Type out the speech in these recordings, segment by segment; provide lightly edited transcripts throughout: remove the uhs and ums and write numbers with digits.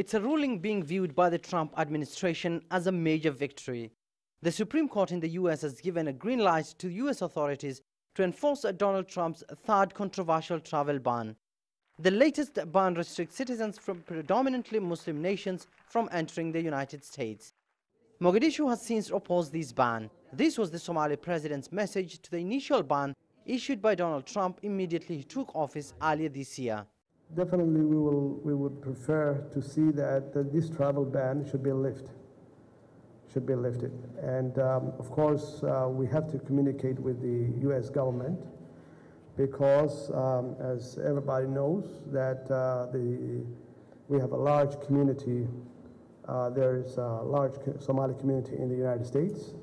It's a ruling being viewed by the Trump administration as a major victory. The Supreme Court in the U.S. has given a green light to U.S. authorities to enforce Donald Trump's third controversial travel ban. The latest ban restricts citizens from predominantly Muslim nations from entering the United States. Mogadishu has since opposed this ban. This was the Somali president's message to the initial ban issued by Donald Trump immediately he took office earlier this year. Definitely we would prefer to see that this travel ban should be lifted. And of course, we have to communicate with the U.S. government because, as everybody knows, that we have a large community. There is a large Somali community in the United States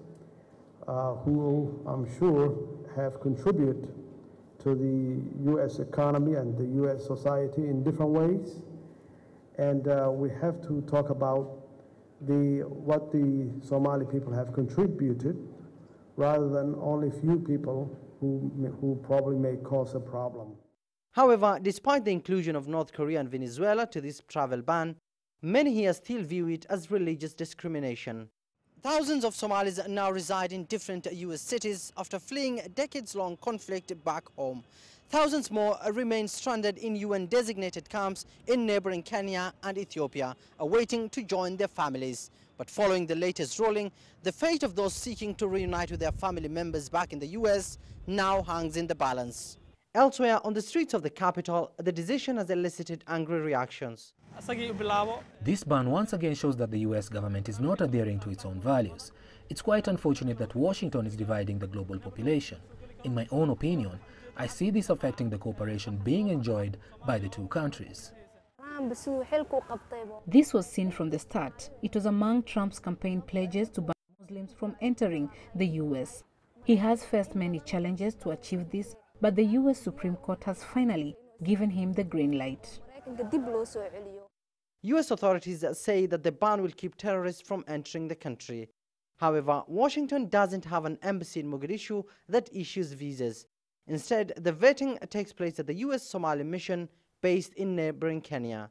who I'm sure have contributed to the U.S. economy and the U.S. society in different ways. And we have to talk about what the Somali people have contributed rather than only few people who probably may cause a problem. However, despite the inclusion of North Korea and Venezuela to this travel ban, many here still view it as religious discrimination. Thousands of Somalis now reside in different U.S. cities after fleeing a decades-long conflict back home. Thousands more remain stranded in UN-designated camps in neighboring Kenya and Ethiopia, awaiting to join their families. But following the latest ruling, the fate of those seeking to reunite with their family members back in the U.S. now hangs in the balance. Elsewhere, on the streets of the capital, the decision has elicited angry reactions. This ban once again shows that the U.S. government is not adhering to its own values. It's quite unfortunate that Washington is dividing the global population. In my own opinion, I see this affecting the cooperation being enjoyed by the two countries. This was seen from the start. It was among Trump's campaign pledges to ban Muslims from entering the U.S. He has faced many challenges to achieve this, but the U.S. Supreme Court has finally given him the green light. U.S. authorities say that the ban will keep terrorists from entering the country. However, Washington doesn't have an embassy in Mogadishu that issues visas. Instead, the vetting takes place at the U.S. Somali mission based in neighboring Kenya.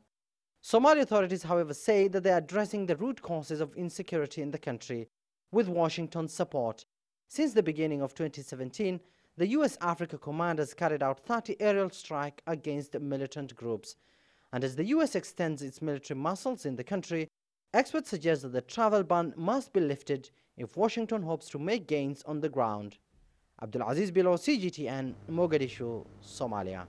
Somali authorities, however, say that they are addressing the root causes of insecurity in the country with Washington's support. Since the beginning of 2017, the U.S. Africa Command has carried out 30 aerial strikes against militant groups. And as the U.S. extends its military muscles in the country, experts suggest that the travel ban must be lifted if Washington hopes to make gains on the ground. Abdulaziz Billow, CGTN, Mogadishu, Somalia.